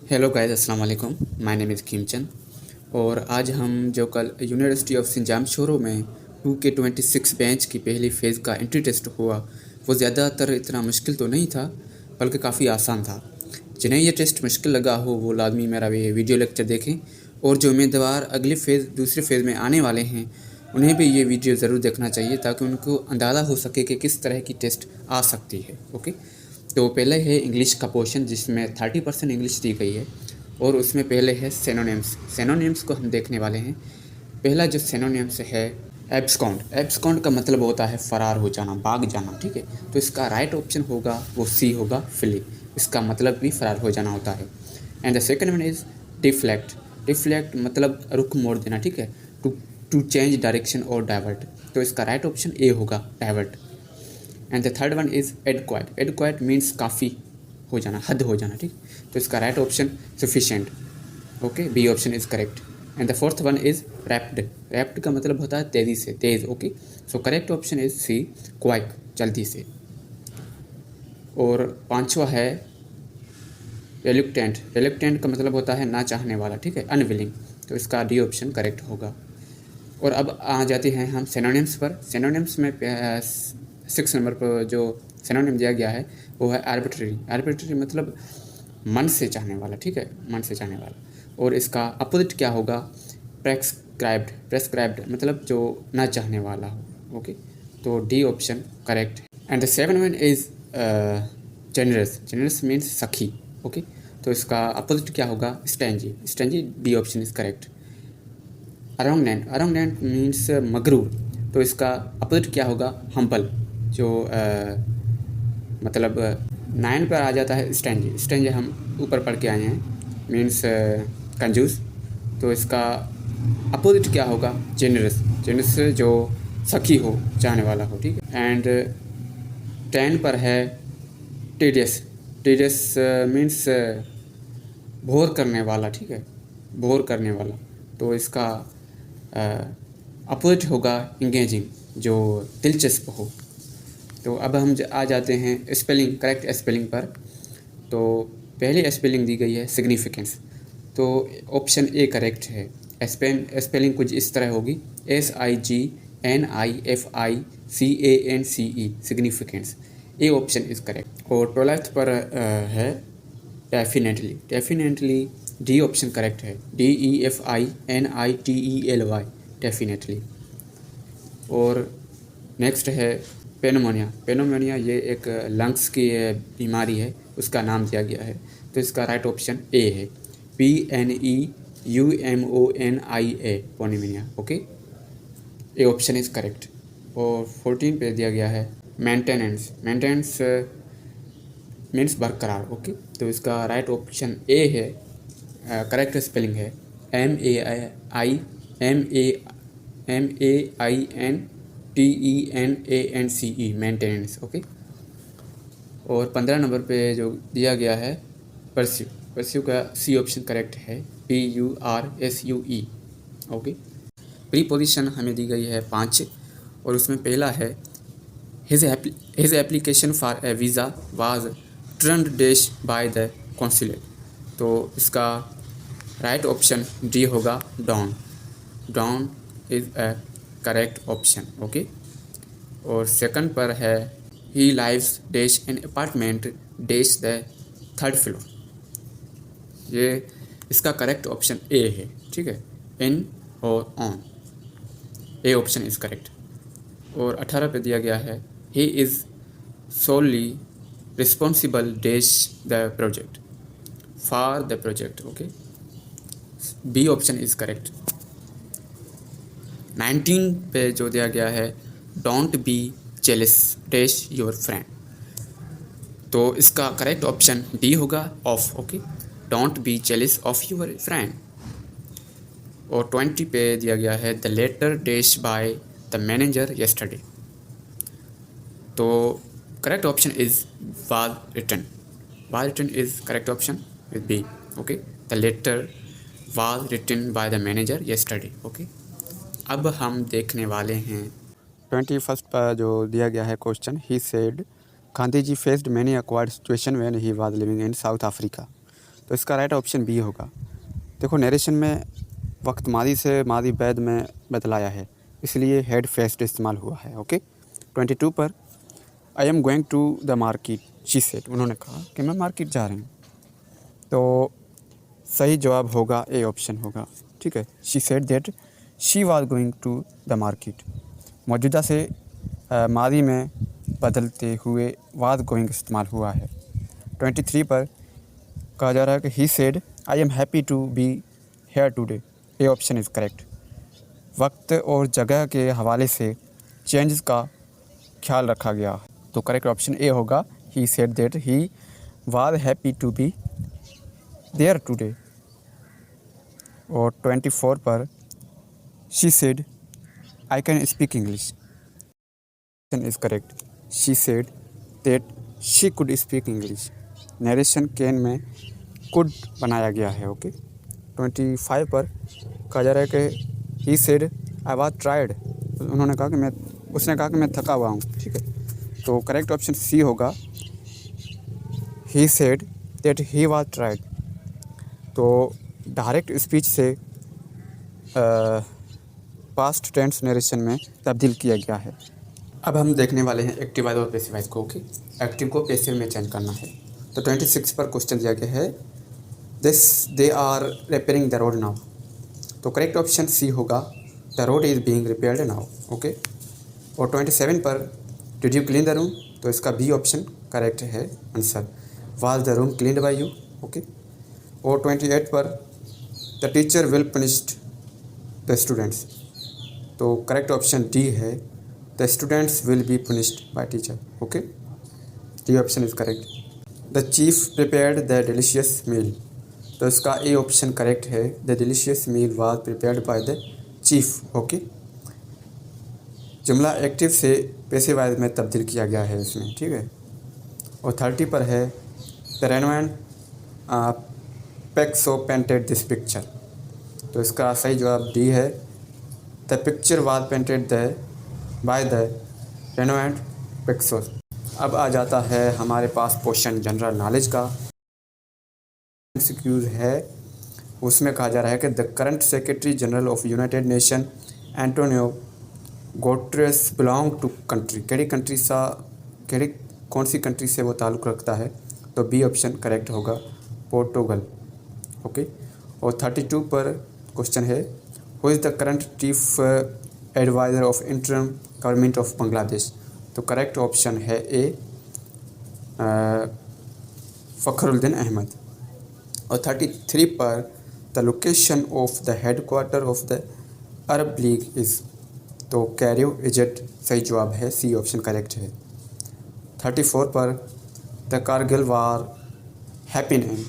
Hello guys, अस्सलाम वालेकुम। My name is कीमचंद और आज हम जो कल यूनिवर्सिटी ऑफ सेंट जामशोरो में 2K26 बैच की पहली फ़ेज़ का एंट्री टेस्ट हुआ, वो ज़्यादातर इतना मुश्किल तो नहीं था बल्कि काफ़ी आसान था। जिन्हें ये टेस्ट मुश्किल लगा हो वो लाजमी मेरा ये वीडियो लेक्चर देखें और जो उम्मीदवार अगले फ़ेज़ दूसरे फ़ेज़ में आने वाले हैं उन्हें भी ये वीडियो ज़रूर देखना चाहिए ताकि उनको अंदाज़ा हो सके कि किस तरह की टेस्ट आ सकती है। ओके, तो पहले है इंग्लिश का पोर्शन जिसमें 30% इंग्लिश दी गई है और उसमें पहले है सिनोनिम्स। सिनोनिम्स को हम देखने वाले हैं। पहला जो सिनोनिम्स है एब्सकॉन्ड। एब्सकॉन्ड का मतलब होता है फरार हो जाना, भाग जाना। ठीक है, तो इसका राइट ऑप्शन होगा वो सी होगा, फ्ली। इसका मतलब भी फरार हो जाना होता है। And the second one is deflect. Deflect मतलब रुख मोड़ देना। ठीक है, टू टू चेंज डायरेक्शन और डाइवर्ट, तो इसका राइट ऑप्शन ए होगा, divert. And the third one is adequate. Adequate means काफ़ी हो जाना, हद हो जाना। ठीक, तो इसका right option sufficient. Okay, B option is correct. And the fourth one is rapid. Rapid का मतलब होता है तेज़ी से, तेज़। Okay, so correct option is C, quick, जल्दी से। और पांचवा है रिलुक्टेंट। रिलुक्टेंट का मतलब होता है ना चाहने वाला। ठीक है, अनविलिंग, तो इसका डी ऑप्शन करेक्ट होगा। और अब आ जाते हैं हम सिनोनिम्स पर। सिनोनिम्स में 6 नंबर पर जो सिनोनिम दिया गया है वो है आर्बिट्ररी। आर्बिट्ररी मतलब मन से चाहने वाला। ठीक है, मन से चाहने वाला। और इसका अपोजिट क्या होगा? प्रेस्क्राइब्ड। प्रेस्क्राइब्ड मतलब जो ना चाहने वाला हो। ओके, तो D option correct. And the seven one is generous. Generous means सखी। ओके, तो इसका अपोजिट क्या होगा? Stingy. Stingy, D option is correct. Arrogant. Arrogant means मगरूर, तो इसका अपोजिट क्या होगा? हम्बल, जो मतलब 9 पर आ जाता है स्टेंजी। स्टेंजी हम ऊपर पढ़ के आए हैं, मीन्स कंजूस, तो इसका अपोजिट क्या होगा? जेनरस। जेनरस जो सखी हो, चाहने वाला हो। ठीक है, एंड 10 पर है टीडियस। टीडियस मीन्स बोर करने वाला। ठीक है, बोर करने वाला, तो इसका अपोजिट होगा इंगेजिंग, जो दिलचस्प हो। तो अब हम आ जाते हैं स्पेलिंग, करेक्ट स्पेलिंग पर। तो पहली स्पेलिंग दी गई है सिग्निफिकेंस, तो ऑप्शन ए करेक्ट है। स्पेलिंग कुछ इस तरह होगी, SIGNIFICANCE, significance. A option is correct. और 12th पर है definitely. Definitely D option correct है, DEFINITELY, डेफिनेटली। और नेक्स्ट है पेनोमोनिया। पेनोमोनिया ये एक लंग्स की बीमारी है, उसका नाम दिया गया है, तो इसका राइट ऑप्शन ए है, PNEUMONIA, pneumonia. Okay, A option is correct. और 14 पे दिया गया है मेंटेनेंस। मेंटेनेंस मीन्स बरकरार। ओके, तो इसका राइट ऑप्शन ए है, करेक्ट स्पेलिंग है MEAINTENANCE, मेंटेनेंस। ओके, और 15 नंबर पे जो दिया गया है परस्यू। परस्यू का सी ऑप्शन करेक्ट है, PURSUE। ओके, प्रीपोजिशन हमें दी गई है 5 और उसमें पहला है his application for a visa was turned dash by the consulate, तो इसका राइट ऑप्शन डी होगा, down. Down is a correct option. Okay, और सेकंड पर है he lives dash an apartment dash the 3rd floor, ये इसका correct option A है। ठीक है, इन और on, A option is correct. और 18 पे दिया गया है ही इज़ solely responsible dash the project, for the project। Okay, B option is correct. 19 पे जो दिया गया है don't be jealous dash your friend, तो इसका करेक्ट ऑप्शन डी होगा, of. Okay, don't be jealous of your friend. और 20 पे दिया गया है the letter dash by the manager yesterday, तो correct option is was written। was written is correct option with B। okay, the letter was written by the manager yesterday। okay, अब हम देखने वाले हैं 21st पर जो दिया गया है question, he said Gandhi ji faced many awkward situation when he was living in South Africa, तो इसका राइट ऑप्शन बी होगा। देखो नरेशन में वक्त मादी से मादी बैद में बदलाया है, इसलिए हैड फेस्ड इस्तेमाल हुआ है। ओके 22 पर I am going to the market she said, उन्होंने कहा कि मैं मार्केट जा रही हूँ। तो सही जवाब होगा ए ऑप्शन होगा। ठीक है, she said that she was going to the market. मौजूदा से मादी में बदलते हुए वाज गोइंग इस्तेमाल हुआ है। 23 पर कहा जा रहा है कि he said I am happy to be here today. A option is correct. वक्त और जगह के हवाले से चेंजेस का ख्याल रखा गया, तो करेक्ट ऑप्शन ए होगा। He said that he was happy to be there today. और 24 पर she said I can speak English is correct. She said that she could speak English. Narration can में could बनाया गया है। Okay 25 पर कहा जा रहा है कि he said I was tried, उसने कहा कि मैं थका हुआ हूँ। ठीक है, तो करेक्ट ऑप्शन सी होगा। He said that he was tried. तो डायरेक्ट स्पीच से पास्ट टेंस नरेशन में तब्दील किया गया है। अब हम देखने वाले हैं एक्टिव वाइज और पैसिव वाइज को। ओके एक्टिव को पैसिव में चेंज करना है। तो 26 पर क्वेश्चन दिया गया है they are repairing the road now. तो करेक्ट ऑप्शन सी होगा, the road is being repaired now. Okay और 27 पर did you clean the room, तो इसका बी ऑप्शन करेक्ट है answer. Was the room cleaned by you. Okay और 28 पर the teacher will punished the students, तो correct option D है, the students will be punished by teacher. Okay D option is correct. The chief prepared the delicious meal, तो इसका A option correct है, the delicious meal was prepared by the chief. Okay जुमला active से passive voice में तब्दील किया गया है इसमें। ठीक है और 30 पर है the renowned Picasso painted this picture, तो इसका सही जवाब डी है, the picture was painted by the renowned Picasso. अब आ जाता है हमारे पास क्वेश्चन जनरल नॉलेज का। एक्सक्यूज है, उसमें कहा जा रहा है कि the current secretary general of United Nation Antonio Guterres belong to country, कौन सी कंट्री से वो ताल्लुक़ रखता है, तो बी ऑप्शन करेक्ट होगा, पोर्टुगल। ओके और 32 पर क्वेश्चन है who is the current chief adviser of interim government of Bangladesh, तो करेक्ट ऑप्शन है ए फ़खरुद्दीन अहमद। और 33 पर the location of the headquarter of the Arab league is, तो कैरो इजिप्ट सही जवाब है, सी ऑप्शन करेक्ट है। 34 पर द कारगिल वार हैप्पन इन,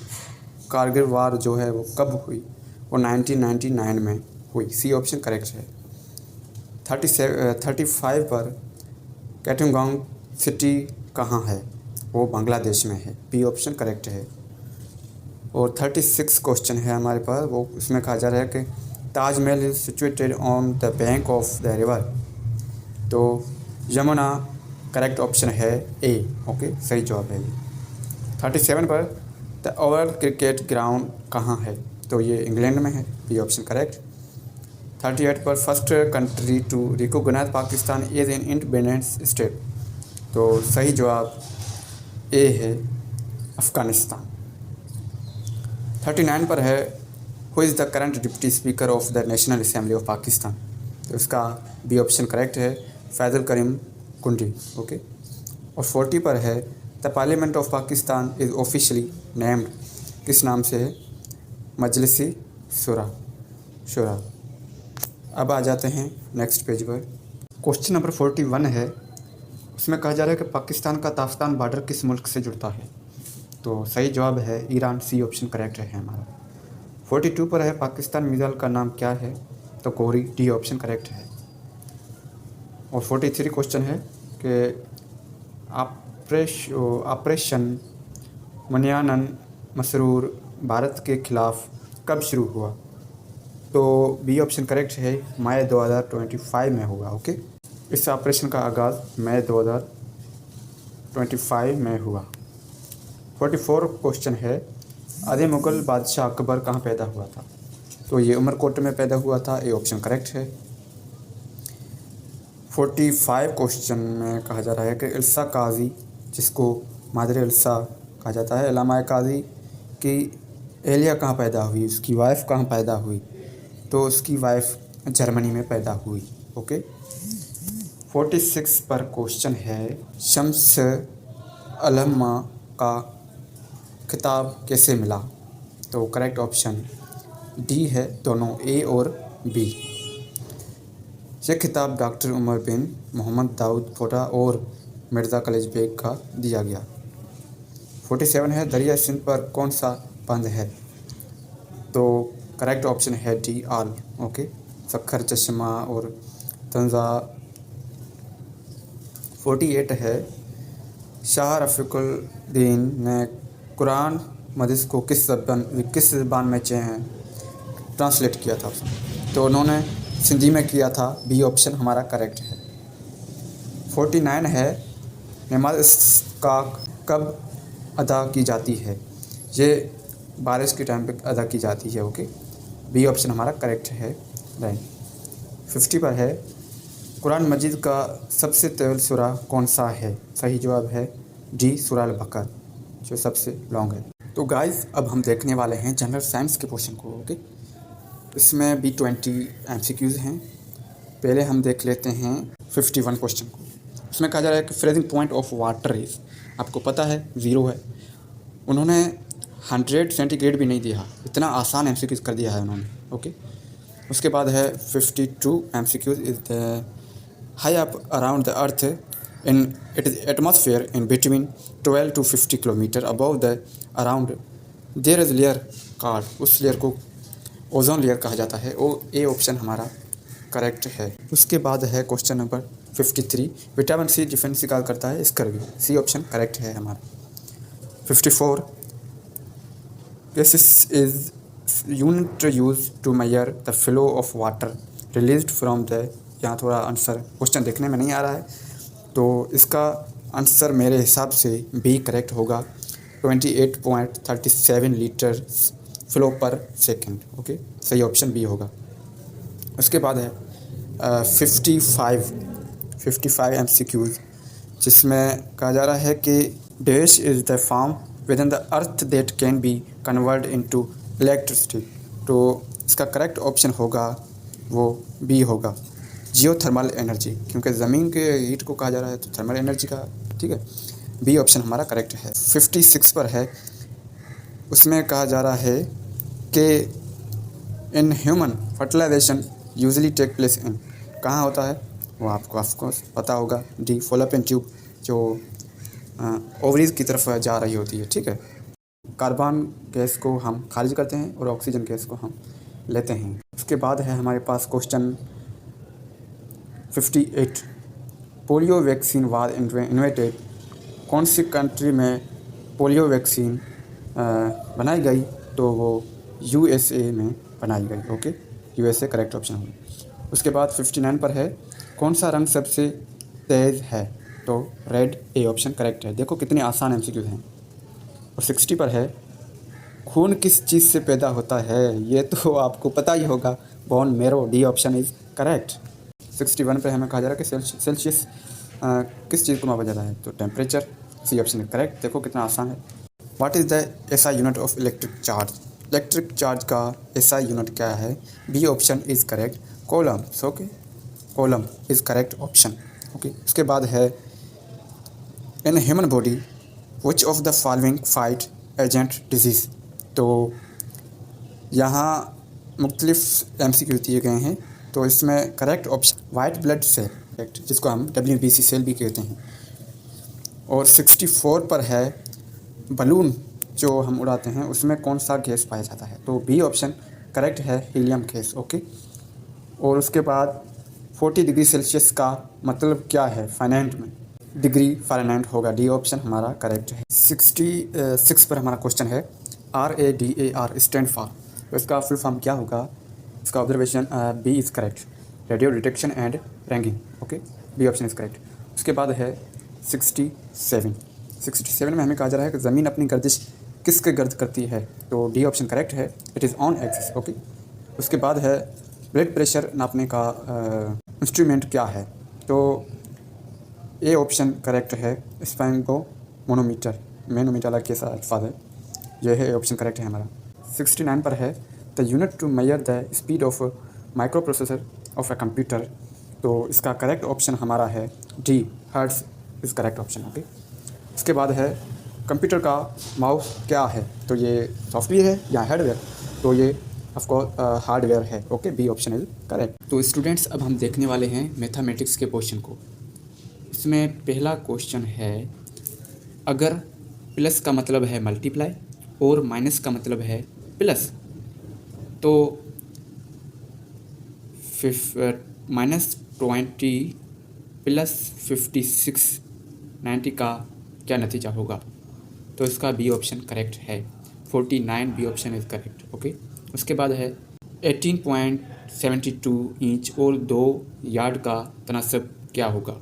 कारगिल वार जो है वो कब हुई, वो 1999 में हुई, सी ऑप्शन करेक्ट है। 35 पर कैटुंगोंग सिटी कहाँ है, वो बांग्लादेश में है, बी ऑप्शन करेक्ट है। और 36 क्वेश्चन है हमारे पास, वो उसमें कहा जा रहा है कि Taj Mahal is situated on the bank of the river, तो यमुना करेक्ट ऑप्शन है ए। ओके सही जवाब है ये। 37 पर द ओवल क्रिकेट ग्राउंड कहाँ है, तो ये इंग्लैंड में है, बी ऑप्शन करेक्ट। 38 पर first country to recognise Pakistan as an independent state, तो सही जवाब ए है, अफ़गानिस्तान। 39 पर है who is the current deputy speaker of the national assembly of Pakistan, तो इसका बी ऑप्शन करेक्ट है, फैज़ल करीम कुंडी। ओके और 40 पर है the parliament of Pakistan is officially named, किस नाम से है, मजलिसी शुरा। अब आ जाते हैं नेक्स्ट पेज पर। क्वेश्चन नंबर 41 है, उसमें कहा जा रहा है कि पाकिस्तान का ताफ्तान बॉर्डर किस मुल्क से जुड़ता है, तो सही जवाब है ईरान, सी ऑप्शन करेक्ट है हमारा। 42 पर है पाकिस्तान मिसाइल का नाम क्या है, तो कोहरी, डी ऑप्शन करेक्ट है। और 43 क्वेश्चन है कि ऑपरेशन मनियानन मसरूर भारत के खिलाफ कब शुरू हुआ, तो बी ऑप्शन करेक्ट है, मई 2025 में हुआ। ओके इस ऑपरेशन का आगाज़ मई 2025 में हुआ। 44 क्वेश्चन है आधे मुग़ल बादशाह अकबर कहाँ पैदा हुआ था? तो ये उमरकोट में पैदा हुआ था, ये ऑप्शन करेक्ट है। 45 क्वेश्चन में कहा जा रहा है कि इल्सा काजी, जिसको मादर इल्सा कहा जाता है, इलामा काजी की एहलिया कहाँ पैदा हुई, उसकी वाइफ कहाँ पैदा हुई? तो उसकी वाइफ जर्मनी में पैदा हुई। ओके। 46 पर क्वेश्चन है, शम्स अलम्मा का खिताब कैसे मिला? तो करेक्ट ऑप्शन डी है, दोनों ए और बी। ये खिताब डॉक्टर उमर बिन मोहम्मद दाऊद फोटा और मिर्ज़ा कलेज बेग का दिया गया। 47 है, दरिया सिंध पर कौन सा बंद है? तो करेक्ट ऑप्शन है डी, आल। ओके। सखर, चश्मा और तंजा। 48 है, शाह रफ़ीकुद्दीन ने कुरान मदीस को किस ज़बान में ट्रांसलेट किया था? तो उन्होंने सिंधी में किया था, बी ऑप्शन हमारा करेक्ट है। 49 है, नमाज इस्तिस्क़ा कब अदा की जाती है? ये बारिश के टाइम पे अदा की जाती है। ओके, बी ऑप्शन हमारा करेक्ट है। राइट। 50 पर है, कुरान मजीद का सबसे तवील सूरा कौन सा है? सही जवाब है डी, सूरा अल बकरा, जो सबसे लॉन्ग है। तो गाइस, अब हम देखने वाले हैं जनरल साइंस के क्वेश्चन को। ओके, इसमें भी 20 MCQs हैं। पहले हम देख लेते हैं 51 क्वेश्चन को। उसमें कहा जा रहा है कि freezing point of water is, आपको पता है 0 है। उन्होंने 100 सेंटीग्रेड भी नहीं दिया, इतना आसान MCQs कर दिया है उन्होंने। ओके। उसके बाद है 52 MCQs is the high up around the earth in it is atmosphere in between 12 to 50 kilometre above the around there is layer called, उस लेयर को ओजोन लेयर कहा जाता है। ओ ए ऑप्शन हमारा करेक्ट है। उसके बाद है question number 53, vitamin C defence का करता है स्कर्वी, सी ऑप्शन करेक्ट है हमारा। 54, this is unit used to measure the flow of water released from the, यहाँ थोड़ा आंसर क्वेश्चन देखने में नहीं आ रहा है, तो इसका आंसर मेरे हिसाब से बी करेक्ट होगा, 28.37 लीटर फ्लो पर सेकेंड। ओके, सही ऑप्शन बी होगा। उसके बाद है 55 MCQs, जिसमें कहा जा रहा है कि dash is the form with in the earth that can be convert into electricity. तो इसका करेक्ट ऑप्शन होगा वो बी होगा, जियोथर्मल एनर्जी, क्योंकि ज़मीन के हीट को कहा जा रहा है तो थर्मल एनर्जी का। ठीक है, बी ऑप्शन हमारा करेक्ट है। 56 पर है, उसमें कहा जा रहा है कि in human fertilization usually take place in, कहाँ होता है? वो आपको ऑफकोर्स पता होगा, डी, फॉलोपियन ट्यूब, जो ओवरीज की तरफ जा रही होती है। ठीक है, कार्बन गैस को हम खारिज करते हैं और ऑक्सीजन गैस को हम लेते हैं। उसके बाद है हमारे पास question 58, polio vaccine was invented, कौन सी कंट्री में पोलियो वैक्सीन बनाई गई? तो वो USA में बनाई गई। ओके, USA करेक्ट ऑप्शन होगा। उसके बाद 59 पर है, कौन सा रंग सबसे तेज़ है? तो रेड, ए ऑप्शन करेक्ट है। देखो कितने आसान MCQ हैं। और 60 पर है, खून किस चीज़ से पैदा होता है? ये तो आपको पता ही होगा, bone marrow, D option is correct. 61 पर हमें कहा जा रहा है कि सेल्सियस किस चीज़ को मापा जाता है? तो temperature, C option is correct. देखो कितना आसान है। What is the SI unit of electric charge? Electric charge का SI यूनिट क्या है? B option is correct, coulombs. Okay, coulomb is correct option. Okay. उसके बाद है in human body which of the following fight agent disease? तो यहाँ मुख्तलिफ MCQ दिए गए हैं, तो इसमें correct option white blood cell, correct, जिसको हम WBC सेल भी कहते हैं। और 64 पर है, बलून जो हम उड़ाते हैं उसमें कौन सा गैस पाया जाता है? तो बी ऑप्शन करेक्ट है, हीलियम गैस। ओके। और उसके बाद 40 डिग्री सेल्सियस का मतलब क्या है फ़ारेनहाइट में? डिग्री फ़ारेनहाइट होगा, डी ऑप्शन हमारा करेक्ट है। 66 पर हमारा क्वेश्चन है, RADAR स्टैंड फॉर, तो इसका फुल फॉर्म क्या होगा? इसका observation B is correct, radio detection and ranking. Okay, B option is correct. उसके बाद है 67 में हमें कहा जा रहा है कि ज़मीन अपनी गर्दिश किसके गर्द करती है? तो डी ऑप्शन करेक्ट है, it is on axis. Okay, उसके बाद है ब्लड प्रेशर नापने का इंस्ट्रूमेंट क्या है? तो ए ऑप्शन करेक्ट है, स्फिंगोमोनोमीटर। मैनोमीटर अलग कैसा अल्फाज है, यह है ऑप्शन करेक्ट है हमारा। 69 पर है the unit to measure the speed of micro processor of a computer. तो इसका करेक्ट ऑप्शन हमारा है D, hertz is correct option. Okay, उसके बाद है कंप्यूटर का माउस क्या है? तो ये सॉफ्टवेयर है या हार्डवेयर? तो ये ऑफकोर्स हार्डवेयर है। Okay, B option is correct. तो स्टूडेंट्स, अब हम देखने वाले हैं मैथमेटिक्स के क्वेश्चन को। इसमें पहला क्वेश्चन है, अगर प्लस का मतलब है मल्टीप्लाई और माइनस का मतलब है प्लस, तो -20 प्लस 56 90 का क्या नतीजा होगा? तो इसका बी ऑप्शन करेक्ट है, 49 B option is correct. Okay, उसके बाद है 18.72 इंच और 2 यार्ड का तनासब क्या होगा?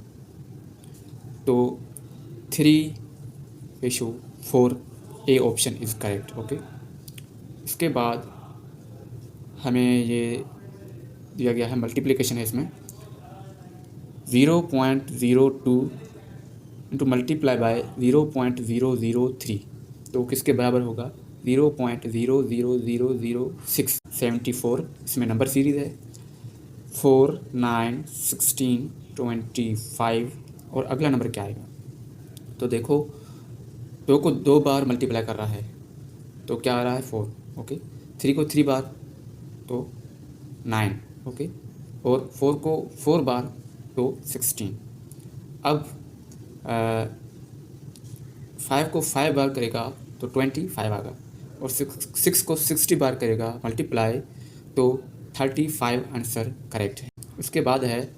तो 3:4 ए ऑप्शन इज़ करेक्ट। ओके, इसके बाद हमें ये दिया गया है मल्टीप्लिकेशन है, इसमें 0.02 इंटू मल्टीप्लाई बाय 0.003, तो किसके बराबर होगा? 0.00006 74। इसमें नंबर सीरीज़ है 4 9 16 25 और अगला नंबर क्या आएगा? तो देखो, 2 को 2 बार मल्टीप्लाई कर रहा है तो क्या आ रहा है? 4। ओके, 3 को 3 बार तो 9। ओके, और 4 को 4 बार तो 16। अब 5 को 5 बार करेगा तो 25 आएगा, और 6 को 60 बार करेगा मल्टीप्लाई तो 35 आंसर करेक्ट है। उसके बाद है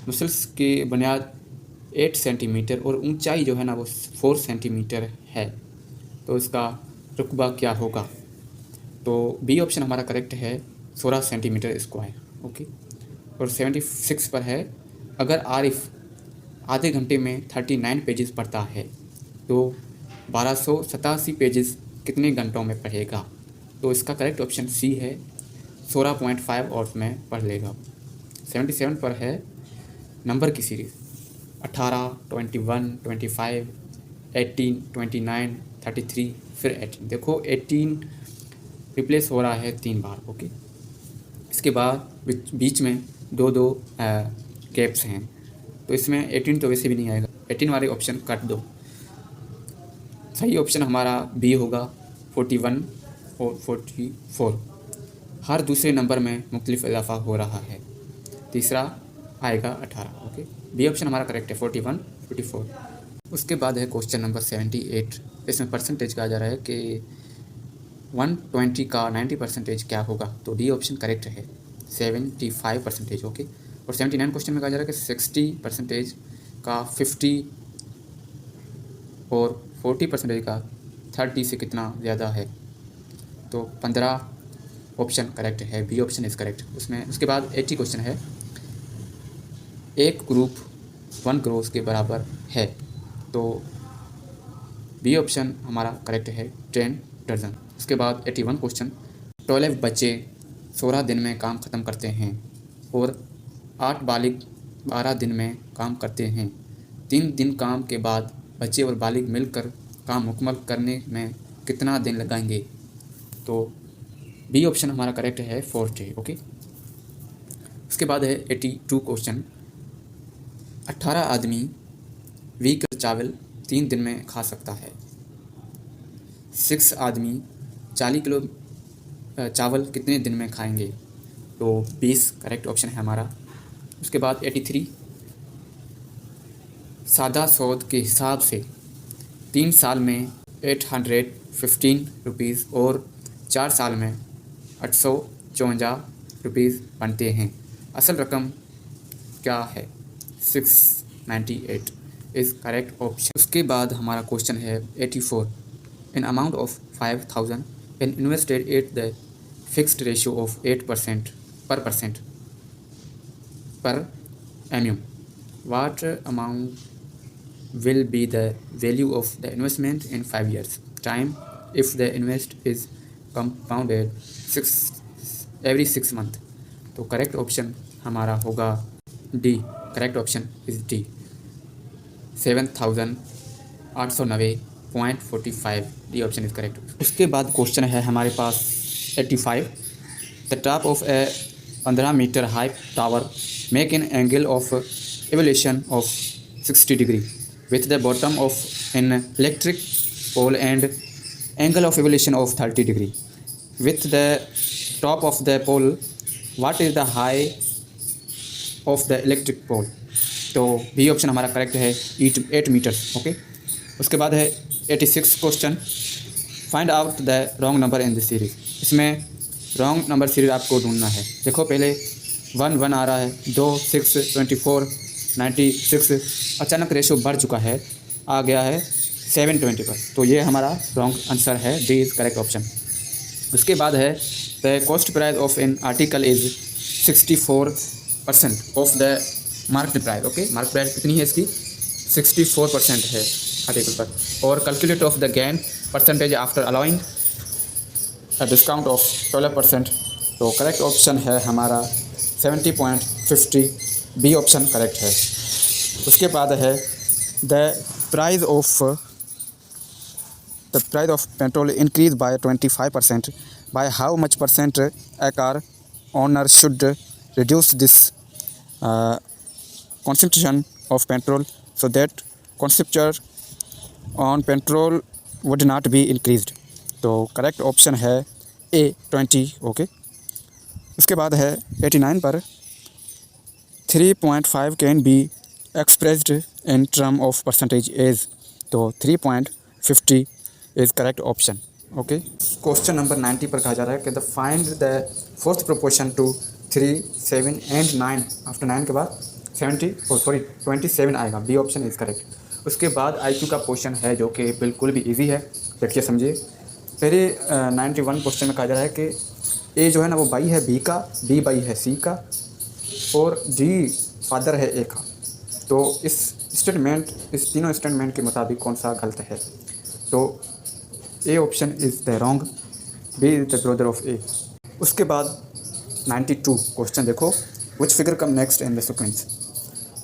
मसल्स की बुनियाद 8 सेंटीमीटर और ऊंचाई जो है ना वो 4 सेंटीमीटर है, तो इसका रुकबा क्या होगा? तो बी ऑप्शन हमारा करेक्ट है, 16 सेंटीमीटर स्क्वायर। ओके, और 76 पर है, अगर आरिफ आधे घंटे में 39 पेजेस पढ़ता है तो 1287 पेजेस कितने घंटों में पढ़ेगा? तो इसका करेक्ट ऑप्शन सी है, 16.5 आवर्स में पढ़ लेगा। 77 पर है नंबर की सीरीज़ 18, 21, 25, 18, 29, 33 फिर 18। देखो 18 रिप्लेस हो रहा है 3 बार। ओके, इसके बाद बीच में 2 गैप्स हैं, तो इसमें 18 तो वैसे भी नहीं आएगा, 18 वाले ऑप्शन काट दो। सही ऑप्शन हमारा बी होगा, 41 और 44। हर दूसरे नंबर में मुख्तलिफ इजाफा हो रहा है, तीसरा आएगा 18। ओके, बी ऑप्शन हमारा करेक्ट है, 41 44। उसके बाद है क्वेश्चन नंबर 78। इसमें परसेंटेज कहा जा रहा है कि 120 का 90% क्या होगा? तो डी ऑप्शन करेक्ट है, 75%। ओके, और 79 क्वेश्चन में कहा जा रहा है कि 60% का 50 और 40% का 30 से कितना ज़्यादा है? तो 15 ऑप्शन करेक्ट है, बी ऑप्शन इज़ करेक्ट। उसके बाद 80 क्वेश्चन है, एक ग्रुप 1 क्रोर्स के बराबर है, तो बी ऑप्शन हमारा करेक्ट है, 10 दर्जन। उसके बाद 81 क्वेश्चन, 12 बच्चे 16 दिन में काम ख़त्म करते हैं और 8 बालिग 12 दिन में काम करते हैं। 3 दिन काम के बाद बच्चे और बालिग मिलकर काम मुकम्मल करने में कितना दिन लगाएंगे? तो बी ऑप्शन हमारा करेक्ट है, 4 डे। ओके, उसके बाद है 82 क्वेश्चन, 18 आदमी 20 किलो चावल 3 दिन में खा सकता है। 6 आदमी 40 किलो चावल कितने दिन में खाएंगे? तो 20 करेक्ट ऑप्शन है हमारा। उसके बाद 83, सादा सौद के हिसाब से 3 साल में 815 रुपीज़ और 4 साल में 854 रुपीज़ बनते हैं। असल रकम क्या है? 698 इज़ करेक्ट ऑप्शन। उसके बाद हमारा क्वेश्चन है 84, an amount of 5000 an invested at the fixed ratio of 8% per annum. What amount will be the value of the investment in 5 years? Time if the invest is compounded every 6 month। तो correct option हमारा होगा D. Correct option is D, 7,890.45। D option is correct. उसके बाद question है हमारे पास 85। The top of a 15 metre high tower make an angle of evolution of 60 degree with the bottom of an electric pole and angle of evolution of 30 degree with the top of the pole, what is the height of the electric pole। तो B option हमारा correct है 8 metre. Okay, उसके बाद है 86 question, find out the wrong number in the series. इसमें wrong number series आपको ढूंढना है। देखो पहले 1 आ रहा है, 2 6 24 96, अचानक रेशो बढ़ चुका है, आ गया है 720 पर। तो ये हमारा रॉन्ग आंसर है, डी इज़ करेक्ट ऑप्शन। उसके बाद है the cost price of an article is 64% of the market price. Okay, market price कितनी है इसकी, 64% है आर्टिकल पर। और calculate of the gain percentage after allowing discount of 12%। तो करेक्ट ऑप्शन है हमारा 70.50, बी ऑप्शन करेक्ट है। उसके बाद है the price of petrol increase by 25%, by how much percent A car owner should reduce this consumption of petrol so that consumption on petrol would not be increased. तो correct option है ए 20। Okay, उसके बाद है 89 पर 3.5 can be expressed in term of percentage as. तो 3.50 is correct option. Okay, question number 90 पर कहा जा रहा है कि the find the fourth proportion to 3 7 and 9। After 9 के बाद 27 आएगा, बी ऑप्शन इज़ करेक्ट। उसके बाद IQ का क्वेश्चन है जो कि बिल्कुल भी इजी है, देखिए समझिए। पहले 91 क्वेश्चन में कहा जा रहा है कि ए जो है ना वो बाई है बी का, बी बाई है सी का, और डी फादर है ए का। तो इस तीनों स्टेटमेंट के मुताबिक कौन सा गलत है। तो A option is the wrong, B is the brother of A. उसके बाद 92 क्वेश्चन देखो, which figure come next in the sequence.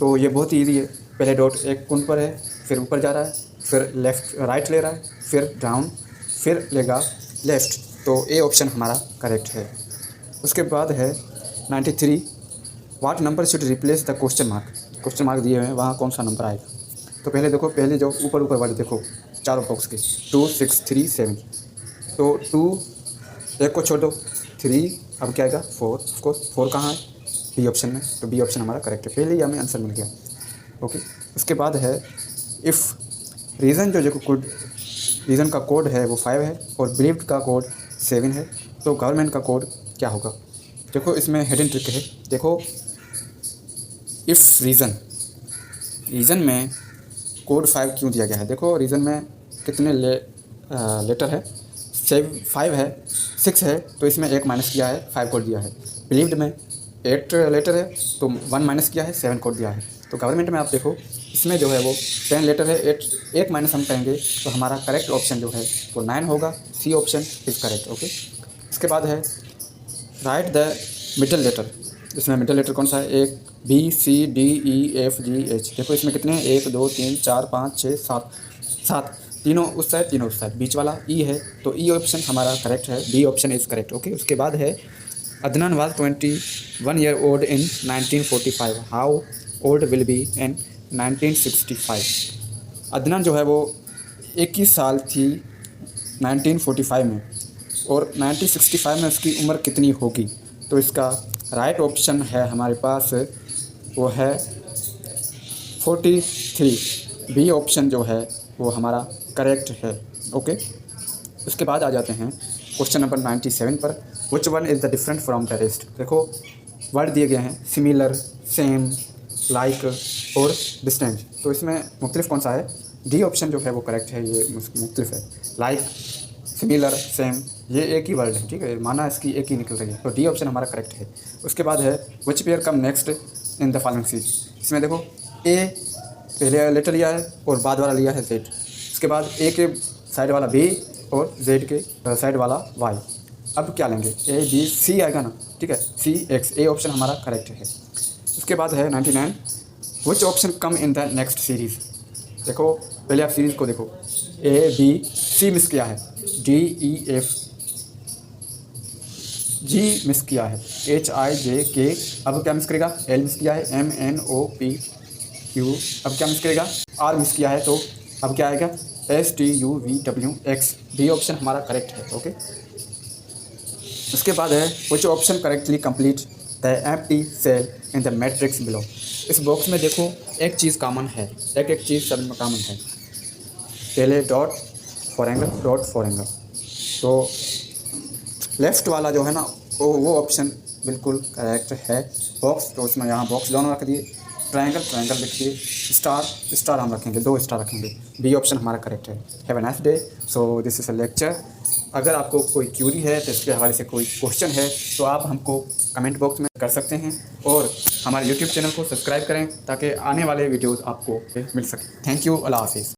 तो ये बहुत ईजी है। पहले डॉट एक कौन पर है, फिर ऊपर जा रहा है, फिर राइट ले रहा है, फिर डाउन, फिर लेगा लेफ़्ट। तो ए ऑप्शन हमारा करेक्ट है। उसके बाद है 93, what number should replace the question mark. Question mark दिए हुए हैं, वहाँ कौन सा नंबर आएगा। तो पहले देखो, पहले जो ऊपर वाले देखो चारों बॉक्स के 2 6 3 7। तो 2 एक को छोड़ दो, 3 अब क्या आएगा 4। उसको 4 कहाँ है, बी ऑप्शन में। तो बी ऑप्शन हमारा करेक्ट है, पहले ही हमें आंसर मिल गया। ओके, उसके बाद है इफ़ रीज़न रीज़न का कोड है वो 5 है और बिलीव्ड का कोड 7 है, तो गवर्नमेंट का कोड क्या होगा। देखो इसमें हिडन ट्रिक है। देखो इफ़ रीज़न में कोड 5 क्यों दिया गया है। देखो रीज़न में कितने लेटर है, 5 है, 6 है, तो इसमें 1 माइनस किया है, 5 कोड दिया है। बिलीव्ड में 8 लेटर है, तो 1 माइनस किया है, 7 कोड दिया है। तो गवर्नमेंट में आप देखो इसमें जो है वो 10 लेटर है, 1 माइनस हम करेंगे तो हमारा करेक्ट ऑप्शन जो है वो 9 होगा, C option is correct. Okay, इसके बाद है राइट द मिडल लेटर। इसमें मिडल लेटर कौन सा है, एक B C D E F G H. देखो इसमें कितने हैं, 1 2 3 4 5 6 7, तीनों उस साइड तीनों उस साइड, बीच वाला ई है, तो ई ऑप्शन हमारा करेक्ट है, B option is correct. Okay, उसके बाद है Adnan was 21 year old in 1945, how old will be in 1965। Adnan जो है वो 21 साल थी 1945 में, और 1965 में उसकी उम्र कितनी होगी। तो इसका राइट ऑप्शन है हमारे पास वो है 43, बी ऑप्शन जो है वो हमारा करेक्ट है। ओके, उसके बाद आ जाते हैं क्वेश्चन नंबर 97 पर, which one is the different from the rest. देखो वर्ड दिए गए हैं सिमिलर, सेम, लाइक और डिस्टेंट। तो इसमें मुख्तलिफ कौन सा है, डी ऑप्शन जो है वो करेक्ट है, ये मुख्तलिफ है। लाइक, सिमिलर, सेम, ये एक ही वर्ड है, ठीक है, माना इसकी एक ही निकल रही है, तो डी ऑप्शन हमारा करेक्ट है। उसके बाद है which pair come next in the following series. इसमें देखो ए पहले लेटर लिया है और बाद वाला लिया है जेड। उसके बाद ए के साइड वाला बी और जेड के साइड वाला वाई। अब क्या लेंगे, ए बी सी आएगा ना, ठीक है, सी एक्स, ए ऑप्शन हमारा करेक्ट है। उसके बाद है 99, which option come in the next series. देखो पहले आप सीरीज़ को देखो, ए बी सी मिस किया है, डी ई एफ जी मिस किया है, एच आई जे के अब क्या मिस करेगा, एल मिस किया है, M N O P Q अब क्या मिस करेगा, आर मिस किया है, तो अब क्या आएगा, S T U V W X. D option हमारा करेक्ट है। ओके, उसके बाद है which option correctly complete the empty cell in the matrix below. इस बॉक्स में देखो एक चीज़ कॉमन है, एक चीज़ सब में कॉमन है, पहले dot for angle, dot for angle. तो लेफ्ट वाला जो है ना वो ऑप्शन बिल्कुल करेक्ट है। बॉक्स तो उसमें यहाँ बॉक्स दोनों रख दिए, ट्रायंगल ट्रायंगल लिख दिए, स्टार स्टार हम रखेंगे, 2 स्टार रखेंगे। बी ऑप्शन हमारा करेक्ट है। Have a nice day. So this is a lecture. अगर आपको कोई क्यूरी है तो इसके हवाले से कोई क्वेश्चन है तो आप हमको कमेंट बॉक्स में कर सकते हैं, और हमारे यूट्यूब चैनल को सब्सक्राइब करें ताकि आने वाले वीडियोज़ आपको मिल सके। थैंक यू, अल्लाह हाफिज़।